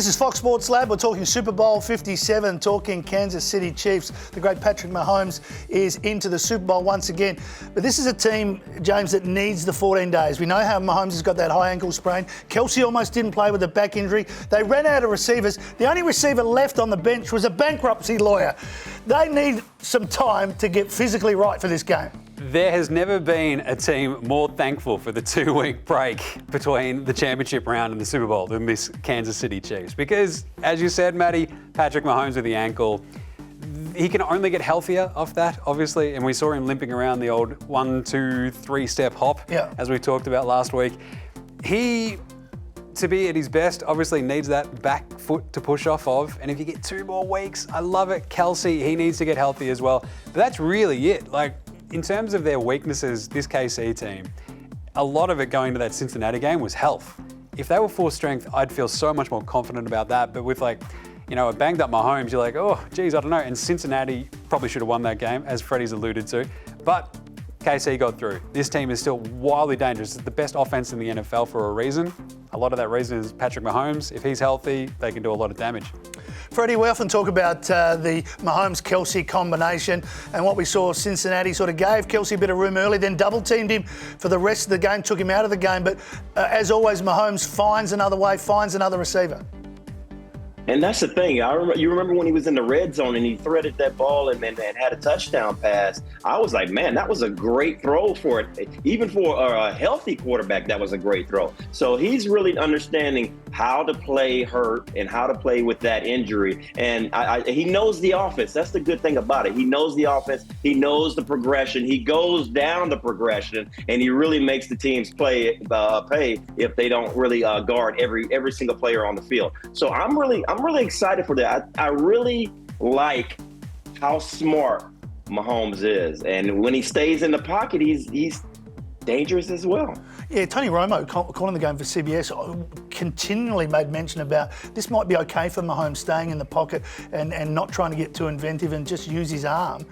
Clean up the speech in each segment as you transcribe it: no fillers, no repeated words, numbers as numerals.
This is Fox Sports Lab. We're talking Super Bowl 57, talking Kansas City Chiefs. The great Patrick Mahomes is into the Super Bowl once again. But this is a team, James, that needs the 14 days. We know how Mahomes has got that high ankle sprain. Kelsey almost didn't play with a back injury. They ran out of receivers. The only receiver left on the bench was a bankruptcy lawyer. They need some time to get physically right for this game. There has never been a team more thankful for the 2-week break between the championship round and the Super Bowl than this Kansas City Chiefs. Because, as you said, Matty, Patrick Mahomes with the ankle, he can only get healthier off that, obviously. And we saw him limping around the old 1, 2, 3-step hop, as we talked about last week. He, to be at his best, obviously needs that back foot to push off of. And if you get 2 more weeks, I love it. Kelsey, he needs to get healthy as well. But that's really it. In terms of their weaknesses, this KC team, a lot of it going to that Cincinnati game was health. If they were full strength, I'd feel so much more confident about that. But with a banged up Mahomes, you're like, oh, geez, I don't know. And Cincinnati probably should have won that game, as Freddie's alluded to. But KC got through. This team is still wildly dangerous. It's the best offense in the NFL for a reason. A lot of that reason is Patrick Mahomes. If he's healthy, they can do a lot of damage. Freddie, we often talk about the Mahomes-Kelsey combination, and what we saw, Cincinnati sort of gave Kelsey a bit of room early, then double-teamed him for the rest of the game, took him out of the game. But as always, Mahomes finds another way, finds another receiver. And that's the thing. You remember when he was in the red zone and he threaded that ball and had a touchdown pass. I was like, man, that was a great throw for it. Even for a healthy quarterback, that was a great throw. So he's really understanding how to play hurt and how to play with that injury. And he knows the offense. That's the good thing about it. He knows the offense. He knows the progression. He goes down the progression, and he really makes the teams pay if they don't really guard every single player on the field. So I'm really excited for that. I really like how smart Mahomes is. And when he stays in the pocket, he's dangerous as well. Yeah, Tony Romo, calling the game for CBS, continually made mention about this might be okay for Mahomes staying in the pocket and not trying to get too inventive and just use his arm.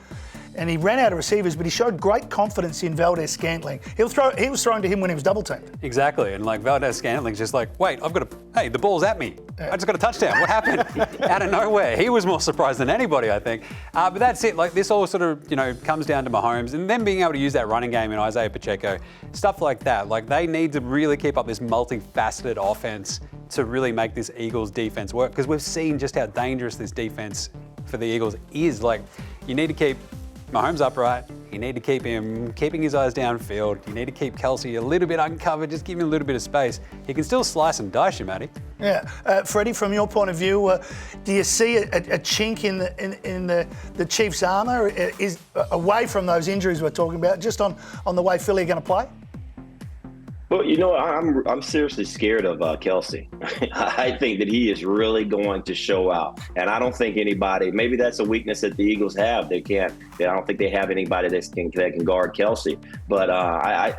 And he ran out of receivers, but he showed great confidence in Valdez-Scantling. He was throwing to him when he was double-teamed. Exactly, and Valdez-Scantling's just like, wait, the ball's at me. I just got a touchdown. What happened? Out of nowhere. He was more surprised than anybody, I think. But that's it. This all sort of, comes down to Mahomes and then being able to use that running game in Isaiah Pacheco, stuff like that. They need to really keep up this multifaceted offense to really make this Eagles defense work, because we've seen just how dangerous this defense for the Eagles is. You need to keep Mahomes upright. You need to keep him keeping his eyes downfield. You need to keep Kelsey a little bit uncovered, just give him a little bit of space. He can still slice and dice you, Matty. Yeah. Freddie, from your point of view, do you see a chink in the Chiefs' armour is away from those injuries we're talking about, just on the way Philly are going to play? Well, I'm seriously scared of Kelsey. I think that he is really going to show out, and I don't think anybody. Maybe that's a weakness that the Eagles have. I don't think they have anybody that can guard Kelsey. But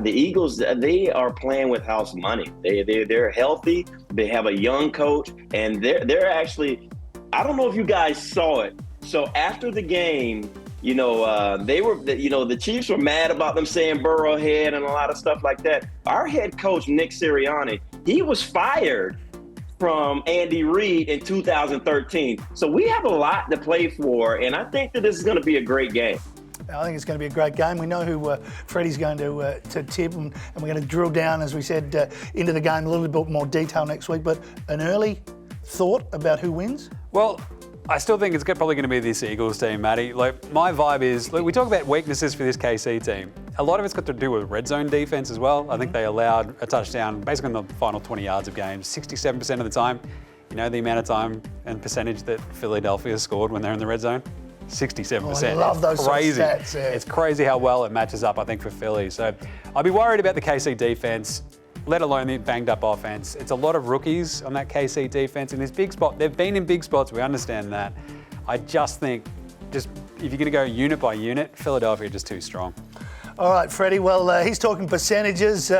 the Eagles, they are playing with house money. They're healthy. They have a young coach, and they're actually. I don't know if you guys saw it. So after the game, the Chiefs were mad about them saying Burrowhead and a lot of stuff like that. Our head coach, Nick Sirianni, he was fired from Andy Reid in 2013. So we have a lot to play for, and I think that this is going to be a great game. I think it's going to be a great game. We know who Freddie's going to tip, and we're going to drill down, as we said, into the game a little bit more detail next week. But an early thought about who wins? Well, I still think it's probably going to be this Eagles team, Matty. My vibe is, we talk about weaknesses for this KC team. A lot of it's got to do with red zone defense as well. I think they allowed a touchdown basically in the final 20 yards of games, 67% of the time. The amount of time and percentage that Philadelphia scored when they're in the red zone? 67%. I love those crazy. Stats, yeah. It's crazy how well it matches up, I think, for Philly. So I'll be worried about the KC defense, let alone the banged-up offense. It's a lot of rookies on that KC defense in this big spot. They've been in big spots. We understand that. I just think, if you're going to go unit by unit, Philadelphia are just too strong. All right, Freddie. Well, he's talking percentages.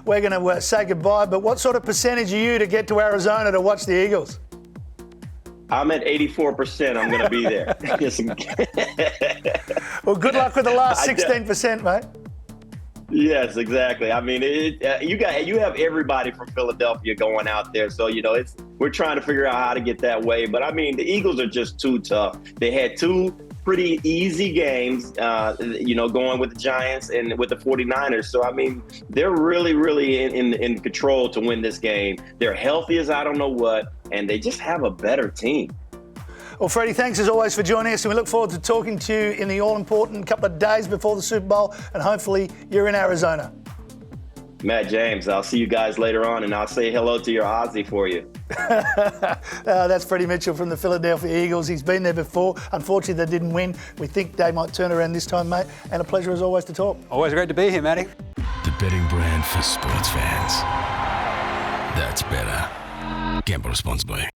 We're going to say goodbye. But what sort of percentage are you to get to Arizona to watch the Eagles? I'm at 84%. I'm going to be there. Well, good luck with the last 16%, mate. Yes, exactly. I mean, you have everybody from Philadelphia going out there, so we're trying to figure out how to get that way. But I mean, the Eagles are just too tough. They had two pretty easy games, going with the Giants and with the 49ers. So I mean, they're really, really in control to win this game. They're healthy as I don't know what, and they just have a better team. Well, Freddie, thanks as always for joining us, and we look forward to talking to you in the all-important couple of days before the Super Bowl, and hopefully you're in Arizona. Matt, Jaymz, I'll see you guys later on, and I'll say hello to your Aussie for you. That's Freddie Mitchell from the Philadelphia Eagles. He's been there before. Unfortunately, they didn't win. We think they might turn around this time, mate, and a pleasure as always to talk. Always great to be here, Matty. The betting brand for sports fans. That's better. Gamble responsibly.